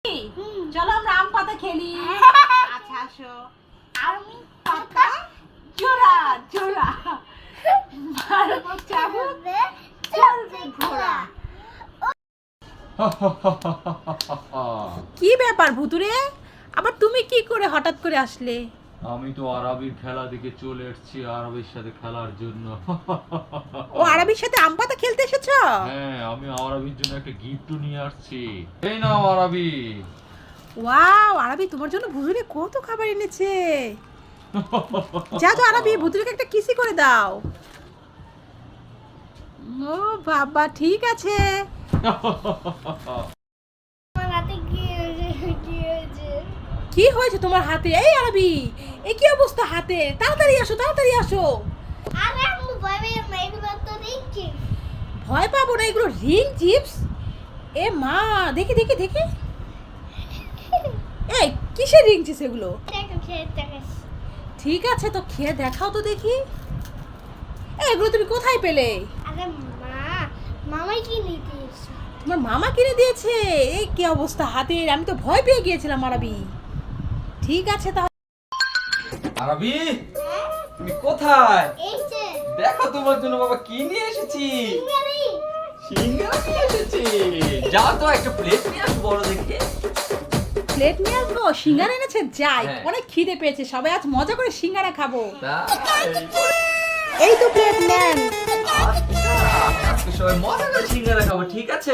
চলো আমরা আম পাতা খেলি। আচ্ছা আসো। আম পাতা জোড়া জোড়া মারবো চাবুক চলবে ঘোড়া। কি ব্যাপার ভুতুরে, আবার তুমি কি করে হঠাৎ করে আসলে? আমি তো আরবির খেলা দেখে চলে এসেছি আরবির সাথে খেলার জন্য। ও আরবির সাথে আম পাতা খেলতে এসেছো? হ্যাঁ, আমি আরবির জন্য একটা গিফট নিয়ে আসছি। এই নাও আরবি। ওয়াও, আরবি তোমার জন্য ভুতুরে কত খাবার এনেছে। যা তো আরবি, ভুতুরেকে একটা কিসি করে দাও। ও বাবা, ঠিক আছে। কি হয়েছে তোমার হাতে? এই আরবি, এ কি অবস্থা হাতে? তাড়াতাড়ি আসো, তাড়াতাড়ি আসো। ভয় পাবো না, এগুলো রিং চিপস। এ মা, দেখি দেখি দেখি। এই কিসের রিং চিপস এগুলো? ঠিক আছে, তো খেয়ে দেখাও তো দেখি। এগুলো তুমি কোথায় পেলে? মামাই কিনে দিয়েছে। তোমার মামা কিনে দিয়েছে? এই কি অবস্থা হাতের, আমি তো ভয় পেয়ে গিয়েছিলাম আরবি। ঠিক আছে তাহলে। আরবি, তুমি কোথায়? এই যে দেখো তোমার জন্য বাবা কি নিয়ে এসেছি। সিঙ্গারি। সিঙ্গারা নিয়ে এসেছি। যাও তো একটা প্লেট নিয়ে আসো বড় দেখে। প্লেট নিয়ে আসবো? সিঙ্গারা এনেছে? যাই, হ্যাঁ। অনেক খিদে পেয়েছে, সবাই আজ মজা করে সিঙ্গারা খাবো। তাই। এই তো প্লেট নেন। আচ্ছা, আজকে সবাই মজা করে সিঙ্গারা খাবো, ঠিক আছে?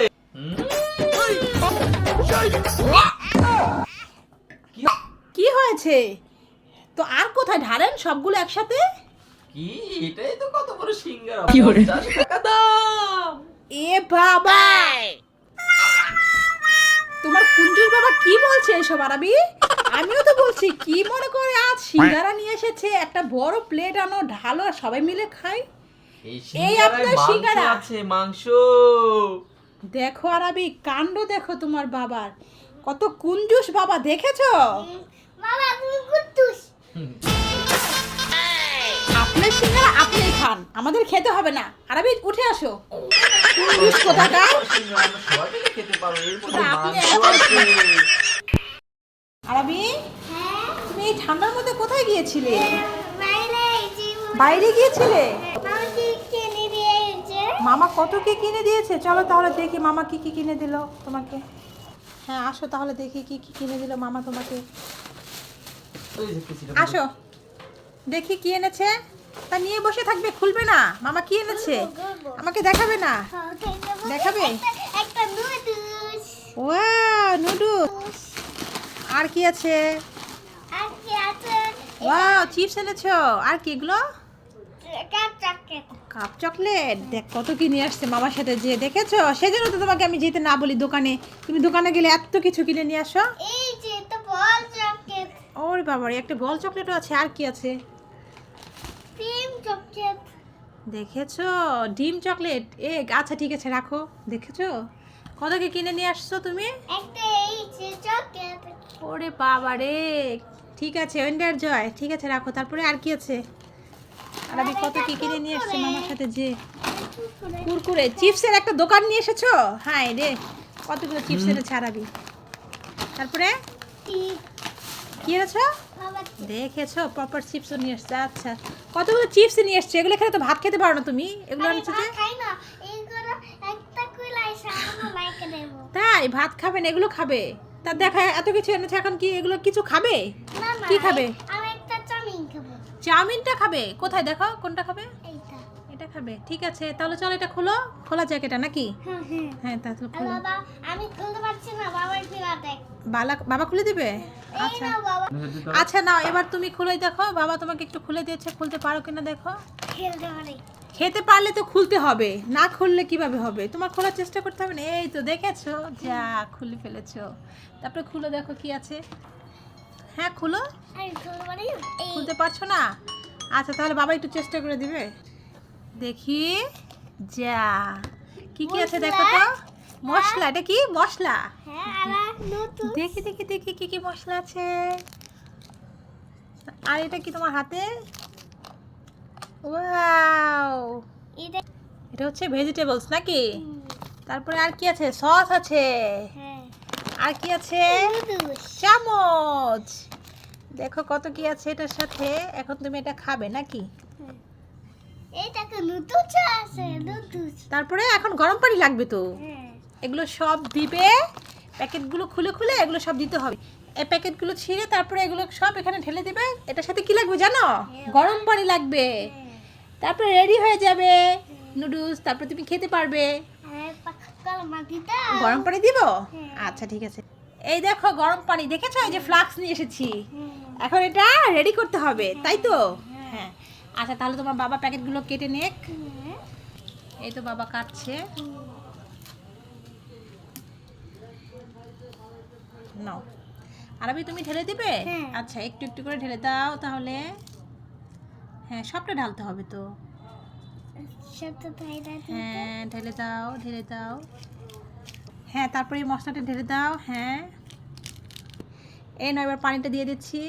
কি হয়েছে? তো আর কোথায় ঢালেন সবগুলো একসাথে? কি এটাই তো কত বড় সিঙ্গারা, 50 টাকা দাম। এ বাবা, তোমার কুঞ্জুর বাবা কি বলছে এসব আরবি? আমিও তো বলছি, কি মনে করে আজ সিঙ্গারা নিয়ে এসেছে, একটা বড় প্লেট আনো, ঢালো আর সবাই মিলে খাই। এই আপনার সিঙ্গারায় সিঙ্গারা। মাংস আছে, মাংস। দেখো আরবি, কাণ্ড দেখো তোমার বাবার, কত কুঞ্জুস বাবা, দেখেছো? বাবা তুমি কুত্তুস। আপনার সিঙ্গারা আপনি খান, আমাদের খেতে হবে না। আরবি উঠে আসো, কুঞ্জুস কোথাকার। সিঙ্গারা আমরা সবাই মিলে খেতে পারবো, এর মধ্যে আপনি মাংস আছে। আরবি, হ্যাঁ তুমি এই ঠান্ডার মধ্যে কোথায় গিয়েছিলে? বাইরে এই যে বাইরে গিয়েছিলে? মামা কি কিনে দিয়েছে। মামা কত কি কিনে দিয়েছে? চলো তাহলে দেখি মামা কি কি কিনে দিল তোমাকে। হ্যাঁ আসো তাহলে দেখি কি কি কিনে দিল মামা তোমাকে। ওই যে কিছুটা আসো দেখি কি এনেছে। তা নিয়ে বসে থাকবে, খুলবে না? মামা কি এনেছে আমাকে দেখাবে না? দেখাবে? একটা নুডলস। Wow, noodles. আর কি আছে? আর কি আছে? ওয়াও, চিপস এনেছো। আর কি এগুলো? Cup chocolate. Cup chocolate. দেখ কত কি নিয়ে আসছে মামার সাথে, যে দেখেছো? সেজন্য তো তোমাকে আমি যেতে না বলি দোকানে। তুমি দোকানে গেলে এত কিছু কিনে নিয়ে আসো। এই যে তো বল চকলেট। ওরে বাবারে, একটা বল চকলেটও আছে। আর কি আছে? Cream chocolate. দেখেছো? ডিম চকলেট। আচ্ছা ঠিক আছে, রাখো। দেখেছো কত কি কিনে নিয়ে আসছো তুমি? একটা এই যে চকলেট। ওরে বাবারে, ঠিক আছে, ওয়েন্ডার জয়, ঠিক আছে রাখো। তারপরে আর কি আছে? আর আমি কত কি কিনে নিয়ে আসছে মামার সাথে, যে কুরকুরে চিপসের একটা দোকান নিয়ে এসেছো। হ্যাঁ রে, কতগুলো চিপস এনেছে আরবি। তারপরে কি এনেছো? বাবা দেখেছো, প্রপার চিপসও নিয়ে এসছে। আচ্ছা, কতগুলো চিপস নিয়ে এসছে। এগুলো খেলে তো ভাত খেতে পারো না তুমি। এগুলো আমি এনেছে ভাত যে। খাই না। এইগুলো একটা কইলাই সামনে লাইকে দেব। তাই ভাত খাবে না, এগুলো খাবে? তা দেখা এত কিছু এনেছে, এখন কি এগুলো কিছু খাবে? না না কি খাবে? আমি একটা চাউমিন খাবো। চাউমিনটা খাবে? কোথায় দেখো, কোনটা খাবে? এইটা। এটা খাবে? ঠিক আছে, তাহলে চলো এটা খোলো। খোলা যাক এটা নাকি? হ্যাঁ হ্যাঁ। হ্যাঁ তাহলে আর খোলো। বাবা আমি খুলতে পারছি না, বাবার খোলা দেখ। বাবা খুলে দিবে? এই আচ্ছা নাও বাবা। আচ্ছা, নাও এবার তুমি খুলে দেখো। বাবা তোমাকে একটু খুলে দিয়েছে, খুলতে পারো কিনা দেখো। খেলতে পারি। খেতে পারলে তো খুলতে হবে, না খুললে কিভাবে হবে? তোমার খোলার চেষ্টা করতে হবে না। এই তো দেখেছো, যা খুলে ফেলেছো। তারপরে খুলে দেখো কি আছে। হ্যাঁ খুলো। আমি খুলতে পারি। এই খুলতে পারছো না? আচ্ছা তাহলে বাবা একটু চেষ্টা করে দিবে। দেখি, যা কি কি আছে দেখো তো। মশলা, এটা কি মশলা? হ্যাঁ আর নতুন। দেখি দেখি দেখি কি কি মশলা আছে। আর এটা কি তোমার হাতে? ওয়াও, এটা এটা হচ্ছে ভেজিটেবলস নাকি? তারপরে আর কি আছে? সস আছে। হ্যাঁ। আর কি আছে? নুডলস। চামচ। দেখো কত কি আছে এটার সাথে। এখন তুমি এটা খাবে নাকি? এইটাকে নুডলস আছে, নুডলস। তারপরে এখন গরম পানি লাগবে তো। হ্যাঁ। এগুলো সব দিবে, প্যাকেটগুলো খুলে খুলে এগুলো সব দিতে হবে। এই প্যাকেটগুলো ছিঁড়ে তারপরে এগুলো সব এখানে ঢেলে দিবে। এটার সাথে কি লাগবে জানো? গরম পানি লাগবে। তারপরে রেডি হয়ে যাবে নুডলস, তারপরে তুমি খেতে পারবে। আর পাকাল মাটি দাও। গরম পানি দিব? হ্যাঁ। আচ্ছা ঠিক আছে। এই দেখো গরম পানি, দেখেছো? এই যে ফ্লাক্স নিয়ে এসেছি। হ্যাঁ। এখন এটা রেডি করতে হবে, তাই তো? হ্যাঁ। আচ্ছা তাহলে তোমার বাবা প্যাকেটগুলো কেটে নেক। হ্যাঁ। এই তো বাবা কাটছে। নাও আরবি, তুমি ঢেলে দিবে? হ্যাঁ। আচ্ছা একটু একটু করে ঢেলে দাও তাহলে। হ্যাঁ সবটা ঢালতে হবে তো। সবটা তাই দাও। হ্যাঁ ঢেলে দাও, ঢেলে দাও। হ্যাঁ তারপরে এই মশলাটা ঢেলে দাও। হ্যাঁ এই নয়, এবার পানিটা দিয়ে দিচ্ছি।